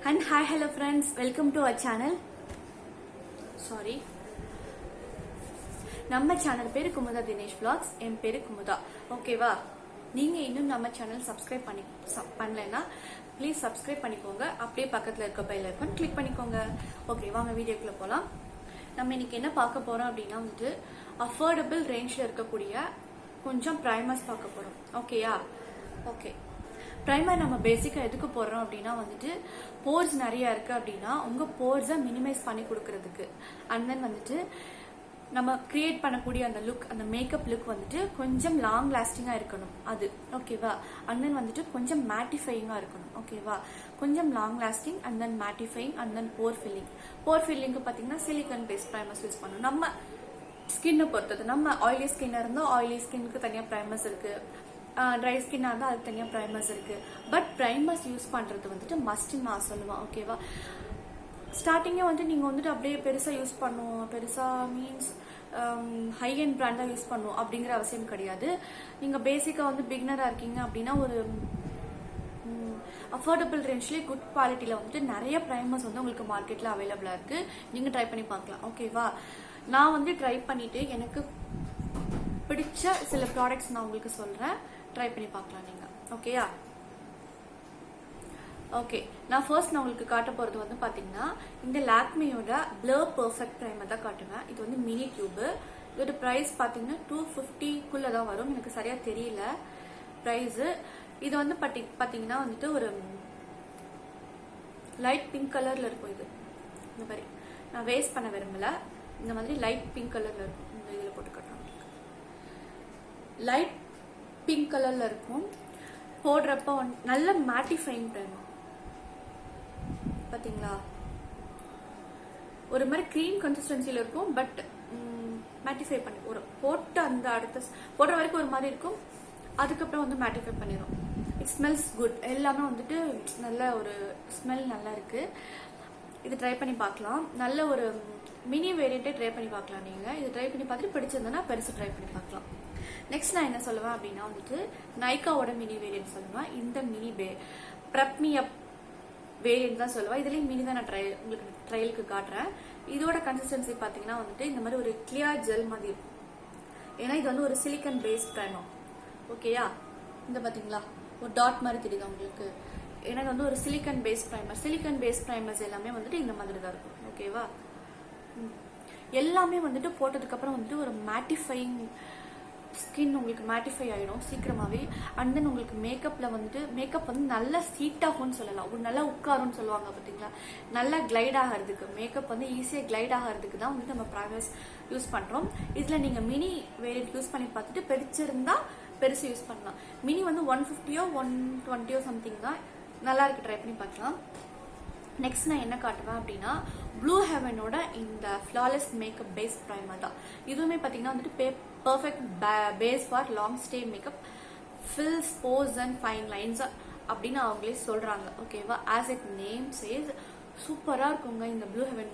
And hi, hello friends, welcome to our channel. Sorry. நம்ம channel பேரு Kumudha Dinesh vlogs, என் பேரு குமுதா. ஓகேவா? நீங்க இன்னும் நம்ம சேனல் சப்ஸ்கிரைப் பண்ணலைன்னா ப்ளீஸ் சப்ஸ்கிரைப் பண்ணிக்கோங்க. அப்படியே பக்கத்துல இருக்க பெல் ஐகான் கிளிக் பண்ணிக்கோங்க. ஓகே, வாங்க வீடியோக்குள்ள போலாம். நம்ம இன்னைக்கு என்ன பார்க்க போறோம் அப்படின்னா வந்து அஃபோர்டபிள் ரேஞ்ச்ல இருக்கக்கூடிய கொஞ்சம் பிரைமர்ஸ் பார்க்க போறோம். ஓகேயா? ஓகே. பிரைமர் நம்ம பேசிக்கா எதுக்கு போடுறோம் அப்படின்னா வந்துட்டு போர்ஸ் நிறைய இருக்கு அப்படின்னா உங்க போர்ஸை மினிமைஸ் பண்ணி கொடுக்கறதுக்கு. அண்ட் தென் வந்துட்டு நம்ம கிரியேட் பண்ணக்கூடிய அந்த லுக், அந்த மேக்கப் லுக் வந்துட்டு கொஞ்சம் லாங் லாஸ்டிங்கா இருக்கணும் அது. ஓகேவா? அண்ட் தென் வந்துட்டு கொஞ்சம் மேட்டிஃபையிங்கா இருக்கணும். ஓகேவா? கொஞ்சம் long lasting and then mattifying and then pore filling. Pore ஃபில்லிங்க்கு பாத்தீங்கன்னா சிலிக்கன் பேஸ்ட் பிரைமர்ஸ் யூஸ் பண்ணணும். நம்ம ஸ்கின்னை பொறுத்தது, நம்ம ஆயிலி ஸ்கின்னா இருந்தா ஆயிலி ஸ்கின்னுக்கு தனியா பிரைமர்ஸ் இருக்கு, ட்ரை ஸ்கின்னா இருந்தால் அதுக்கு தனியாக ப்ரைமர்ஸ் இருக்கு. பட் ப்ரைமர்ஸ் யூஸ் பண்ணுறது வந்துட்டு மஸ்ட்னு நான் சொல்லுவேன். ஓகேவா? ஸ்டார்டிங்கே வந்துட்டு நீங்கள் வந்துட்டு அப்படியே பெருசாக யூஸ் பண்ணுவோம், பெருசாக மீன்ஸ் ஹை அண்ட் பிராண்டாக யூஸ் பண்ணுவோம் அப்படிங்கிற அவசியம் கிடையாது. நீங்கள் பேசிக்காக வந்து பிகினராக இருக்கீங்க அப்படின்னா ஒரு அஃபோர்டபுள் ரேஞ்ச்லேயே குட் குவாலிட்டியில் வந்துட்டு நிறைய ப்ரைமர்ஸ் வந்து உங்களுக்கு மார்க்கெட்டில் அவைலபிளாக இருக்கு. நீங்கள் ட்ரை பண்ணி பார்க்கலாம். ஓகேவா? நான் வந்து ட்ரை பண்ணிட்டு எனக்கு பிடிச்ச சில ப்ராடக்ட்ஸ் நான் உங்களுக்கு சொல்றேன், ட்ரை பண்ணி பார்க்கலாம் நீங்க. ஓகேயா? ஓகே, நான் உங்களுக்கு காட்ட போறது வந்து பாத்தீங்கன்னா இந்த லாக்மியோட ப்ளர் பெர்ஃபெக்ட் பிரைமர் தான் காட்டுவேன். இது வந்து மினி டியூப். இதோட பிரைஸ் பாத்தீங்கன்னா 250 தான் வரும். எனக்கு சரியா தெரியல பிரைஸ். இது வந்து பாத்தீங்கன்னா வந்துட்டு ஒரு லைட் பிங்க் கலர்ல இருக்கும். இது இந்த மாதிரி நான் வேஸ்ட் பண்ண விரும்பல. இந்த மாதிரி லைட் பிங்க் கலர்ல இருக்கும். இந்த இதுல போட்டு காட்டுறேன். லைட் பிங்க் கலர்ல இருக்கும். போடுறப்ப நல்ல மேட்டிஃபைங் பிரைமர் பாத்தீங்களா? ஒரு மாதிரி கிரீம் கன்சிஸ்டன்சில இருக்கும். பட் மேட்டிஃபை பண்ணி ஒரு போட்டு அந்த அடுத்த போடுற வரைக்கும் ஒரு மாதிரி இருக்கும். அதுக்கப்புறம் வந்து மேட்டிஃபை பண்ணிடும். It smells good. எல்லாமே வந்துட்டு நல்ல ஒரு ஸ்மெல் நல்லா இருக்கு. இது ட்ரை பண்ணி பார்க்கலாம். நல்ல ஒரு மினி வேரியண்டே ட்ரை பண்ணி பார்க்கலாம். நீங்க இது ட்ரை பண்ணி பார்த்துட்டு பிடிச்சிருந்தனா பெருசு ட்ரை பண்ணி பார்க்கலாம். நெக்ஸ்ட் நான் என்ன சொல்லுவேன் அப்படின்னா வந்துட்டு நைக்காவோட மினி வேரியன்ட் சொல்லுவேன். இந்த மினி பிரப்மியப் வேரியன்ட் தான் சொல்லுவேன். இதுலயும் மினி தான் நான் உங்களுக்கு ட்ரையலுக்கு காட்டுறேன். இதோட கன்சிஸ்டன்சி பாத்தீங்கன்னா வந்துட்டு இந்த மாதிரி ஒரு கிளியர் ஜெல் மாதிரி இருக்கும். ஏன்னா இது வந்து ஒரு சிலிக்கன் பேஸ்ட் பிரைமர். ஓகேயா? இந்த பாத்தீங்களா ஒரு டாட் மாதிரி தெரியுது உங்களுக்கு. ஏன்னா இது வந்து ஒரு silicone based primer. Silicone based primers எல்லாமே வந்துட்டு இந்த மாதிரி தான் இருக்கும். ஓகேவா? எல்லாமே வந்துட்டு போட்டதுக்கு அப்புறம் வந்துட்டு ஒரு மேட்டிஃபைங் ஸ்கின் உங்களுக்கு மேட்டிஃபை ஆயிடும் சீக்கிரமாவே. அண்ட் தென் உங்களுக்கு மேக்கப்ல வந்துட்டு மேக்கப் வந்து நல்லா சீட் ஆகும்னு சொல்லலாம். ஒரு நல்லா உட்காரும்னு சொல்லுவாங்க பாத்தீங்களா? நல்லா கிளைட் ஆகிறதுக்கு, மேக்கப் வந்து ஈஸியா கிளைட் ஆகிறதுக்கு தான் வந்துட்டு நம்ம ப்ரைமர்ஸ் யூஸ் பண்றோம். இதுல நீங்க மினி வேரியன்ட் யூஸ் பண்ணி பார்த்துட்டு பிடிச்சிருந்தா பெருசு யூஸ் பண்ணலாம். மினி வந்து 150 120 சம்திங் தான். நல்லா இருக்கு, ட்ரை பண்ணி பார்க்கலாம். நெக்ஸ்ட் நான் என்ன காட்டுவேன் அப்படின்னா ப்ளூ ஹெவனோட இந்த ஃபிளாலெஸ் மேக்கப் பேஸ் பிரைமர் தான். இதுவுமே பாத்தீங்கன்னா வந்துட்டு perfect base for long stay makeup, fills pores and fine lines அப்படின்னு அவங்களே சொல்றாங்க. ஓகேவா? ஆஸ் இட் நேம் சேஸ் சூப்பரா இருக்குங்க இந்த ப்ளூ ஹெவன்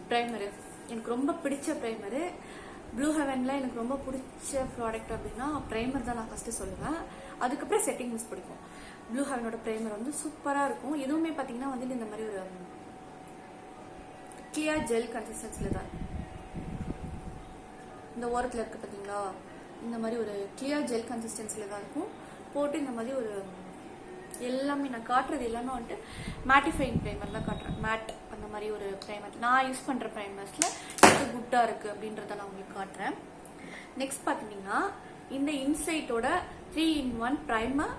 பிரைமரு. எனக்கு ரொம்ப பிடிச்ச பிரைமரு. ப்ளூ ஹெவன்ல எனக்கு ரொம்ப பிடிச்ச ப்ராடக்ட் அப்படின்னா பிரைமர் தான் நான் ஃபர்ஸ்ட் சொல்லுவேன். அதுக்கப்புறம் செட்டிங் மிஸ் பிடிக்கும். ப்ளூ ஹெவனோட பிரைமர் வந்து சூப்பரா இருக்கும். இதுவுமே பாத்தீங்கன்னா வந்துட்டு இந்த மாதிரி ஒரு கிளியர் ஜெல் கன்சிஸ்டன்சில தான். இந்த ஓரத்துல இருக்கு பாத்தீங்களா? இந்த மாதிரி ஒரு கிளியர் ஜெல் கன்சிஸ்டன்சில தான் இருக்கும். போட்டு இந்த மாதிரி ஒரு எல்லாமே நான் காட்டுறது எல்லாமே வந்துட்டு மேட்டிஃபைங் பிரைமர் தான் காட்டுறேன். மேட் அந்த மாதிரி ஒரு பிரைமர் நான் யூஸ் பண்ற பிரைமர்ஸ்ல இது குட்டா இருக்கு அப்படின்றத நான் உங்களுக்கு காட்டுறேன். நெக்ஸ்ட் பாத்தீங்கன்னா இந்த இன்சைட்டோட 3-in-1 primer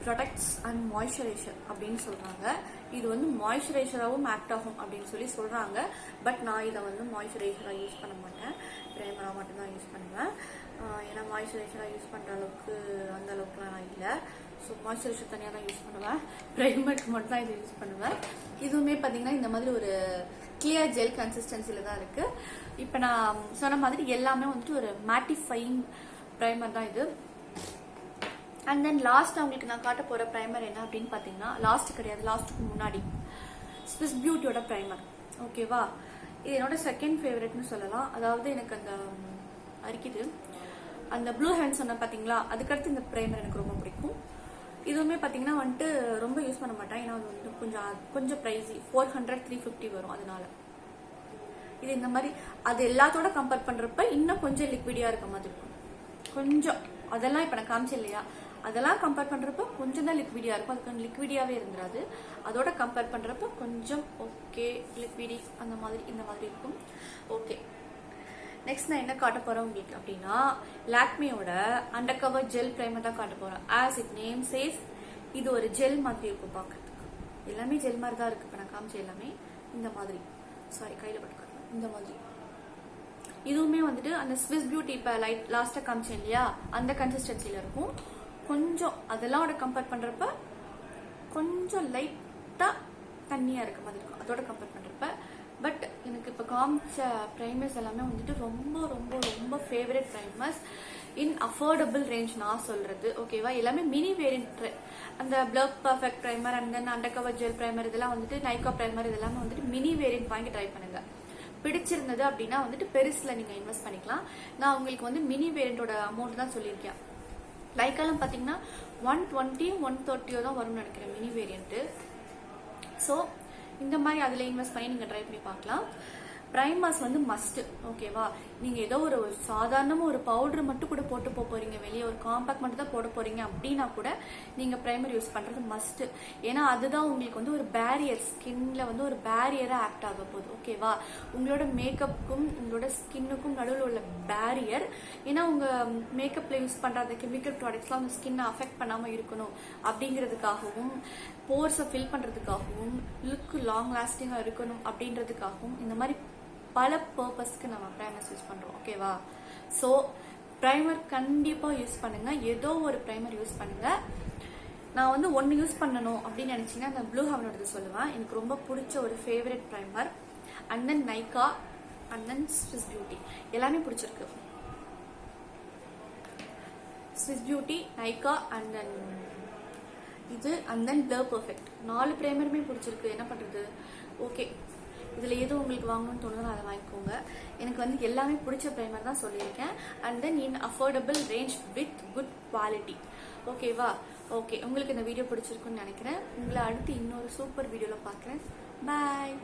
products and moisturiser அப்படின்னு சொல்றாங்க. இது வந்து மாய்ஸ்சரைசராகவும் ஆக்ட் ஆகும் அப்படின்னு சொல்றாங்க. பட் நான் இதை வந்து மாய்ஸ்சரைசரா யூஸ் பண்ண மாட்டேன், பிரைமரா மட்டும் தான் யூஸ் பண்ணுவேன். ஏன்னா மாய்ஸ்சரைசரா யூஸ் பண்ற அளவுக்கு அந்த அளவுக்குலாம் நான் இல்லை. ஸோ மாய்ஸ்சரைசர் தனியாக தான் யூஸ் பண்ணுவேன், பிரைமருக்கு மட்டும் தான் இதை யூஸ் பண்ணுவேன். இதுவுமே பார்த்தீங்கன்னா இந்த மாதிரி ஒரு கிளியர் ஜெல் கன்சிஸ்டன்சில தான் இருக்கு. இப்போ நான் சொன்ன மாதிரி எல்லாமே வந்துட்டு ஒரு மேட்டிஃபைங் பிரைமர் தான் இது. அண்ட் தென் லாஸ்ட் உங்களுக்கு நான் காட்ட போற பிரைமர் என்ன அப்படின்னு பாத்தீங்கன்னா லாஸ்ட் கிடையாது, லாஸ்ட்டுக்கு முன்னாடி ஸ்விஸ் பியூட்டியோட பிரைமர். ஓகேவா? இது என்னோட செகண்ட் ஃபேவரட்னு சொல்லலாம். அதாவது எனக்கு அந்த அரிக்குது அந்த ப்ளூ ஹேண்ட் சொன்ன பாத்தீங்களா, அதுக்கடுத்து இந்த பிரைமர் எனக்கு ரொம்ப பிடிக்கும். இதுவுமே பாத்தீங்கன்னா வந்துட்டு ரொம்ப யூஸ் பண்ண மாட்டேன், ஏன்னா அது வந்து கொஞ்சம் பிரைஸி, 400 350 வரும். அதனால இது இந்த மாதிரி அது எல்லாத்தோட கம்பேர் பண்றப்ப இன்னும் கொஞ்சம் லிக்விடியா இருக்க மாதிரி இருக்கும். கொஞ்சம் அதெல்லாம் இப்ப நான் காமிச்சேன் இல்லையா, அதெல்லாம் கம்பேர் பண்றப்ப கொஞ்சம் தான் லிக்விடியா இருக்கும். அது கொஞ்சம் லிக்விடியாவே இருந்துராது. அதோட கம்பேர் பண்றப்ப கொஞ்சம் ஓகே லிக்விடி அந்த மாதிரி இந்த மாதிரி இருக்கும். ஓகே, நெக்ஸ்ட் நான் என்ன காட்ட போறேன் உங்களுக்கு அப்படின்னா, லாக்மியோட அண்டர் கவர் ஜெல் பிரைமர் தான் காட்ட போறேன். ஆஸ் இட் நேம் சேஸ், இது ஒரு ஜெல் மாதிரி இருக்கும் பார்க்கறதுக்கு. எல்லாமே ஜெல் மாதிரி தான் இருக்கு. இப்ப நான் காமிச்ச எல்லாமே இந்த மாதிரி, சாரி கையில பட்டுக்காங்க இந்த மாதிரி. இதுவுமே வந்துட்டு அந்த ஸ்விஸ் பியூட்டி இப்ப லாஸ்டா காமிச்சேன் இல்லையா, அந்த கன்சிஸ்டன்சில இருக்கும். கொஞ்சம் அதெல்லாம் கம்பேர் பண்றப்ப கொஞ்சம் லைட்டா தண்ணியா இருக்க மாதிரி இருக்கும் அதோட கம்பேர் பண்றப்ப. பட் எனக்கு இப்ப காமிச்ச பிரைமர்ஸ் எல்லாமே வந்துட்டு ரொம்ப ரொம்ப ரொம்ப ஃபேவரட் பிரைமர்ஸ் இன் அஃபோர்டபுள் ரேஞ்ச் நான் சொல்றது. ஓகேவா, எல்லாமே மினி வேரியன்ட். அந்த plug perfect primer and then under cover gel primer இதெல்லாம் வந்துட்டு நைகா பிரைமர் இதெல்லாமே வந்துட்டு மினி வேரியன்ட் வாங்கி ட்ரை பண்ணுங்க. பிடிச்சிருந்தது அப்படின்னா வந்துட்டு பெருசுல நீங்க இன்வெஸ்ட் பண்ணிக்கலாம். நான் உங்களுக்கு வந்து மினி வேரியண்டோட அமௌண்ட் தான் சொல்லியிருக்கேன். லைக்காலாம் பாத்தீங்கன்னா 120 130 தான் வரும்னு நினைக்கிறேன் மினி வேரியன்ட். ஸோ இந்த மாதிரி அதுல இன்வெஸ்ட் பண்ணி நீங்க ட்ரை பண்ணி பார்க்கலாம். பிரைமர்ஸ் வந்து மஸ்ட். ஓகேவா, நீங்க ஏதோ ஒரு சாதாரணமா ஒரு பவுடர் மட்டும் கூட போட்டு போறீங்க வெளியே, ஒரு காம்பாக்ட் மட்டும் தான் போட போறீங்க அப்படின்னா கூட நீங்க பிரைமர் யூஸ் பண்றது மஸ்ட். ஏன்னா அதுதான் உங்களுக்கு வந்து ஒரு பேரியர், ஸ்கின்ல வந்து ஒரு பேரியரா ஆக்ட் ஆக போகுது. ஓகேவா, உங்களோட மேக்கப்புக்கும் உங்களோட ஸ்கின்னுக்கும் நடுவில் உள்ள பேரியர். ஏன்னா உங்க மேக்கப்ல யூஸ் பண்ற அந்த கெமிக்கல் ப்ராடக்ட்ஸ்லாம் உங்க ஸ்கின்னை அஃபெக்ட் பண்ணாம இருக்கணும் அப்படிங்கிறதுக்காகவும், போர்ஸை ஃபில் பண்றதுக்காகவும், லுக் லாங் லாஸ்டிங்கா இருக்கணும் அப்படின்றதுக்காகவும் இந்த மாதிரி பல பர்பஸ்க்கு நம்ம பிரைமர்ஸ் யூஸ் பண்றோம். ஓகேவா, சோ பிரைமர் கண்டிப்பா யூஸ் பண்ணுங்க. ஏதோ ஒரு பிரைமர் யூஸ் பண்ணுங்க. நான் வந்து ஒன்னு யூஸ் பண்ணணும் அப்படின்னு நினைச்சீங்கன்னா அந்த ப்ளூ ஹெவனோடது சொல்லுவேன். எனக்கு ரொம்ப பிடிச்ச ஒரு favourite primer. And then Nykaa and then Swiss beauty எல்லாமே பிடிச்சிருக்கு. Swiss beauty, Nykaa and then இது அண்ட் தென் பிளர் பர்ஃபெக்ட் 4 பிரைமருமே பிடிச்சிருக்கு. என்ன பண்றது, ஓகே இதுல ஏதோ உங்களுக்கு வாங்கணும்னு தோணுதோ அதை வாங்கிக்கோங்க. எனக்கு வந்து எல்லாமே பிடிச்ச பிரைமர் தான் சொல்லியிருக்கேன். And then in affordable range with good quality. ஓகேவா, ஓகே உங்களுக்கு இந்த வீடியோ பிடிச்சிருக்குன்னு நினைக்கிறேன். உங்களை அடுத்து இன்னொரு சூப்பர் வீடியோல பார்க்குறேன். பாய்.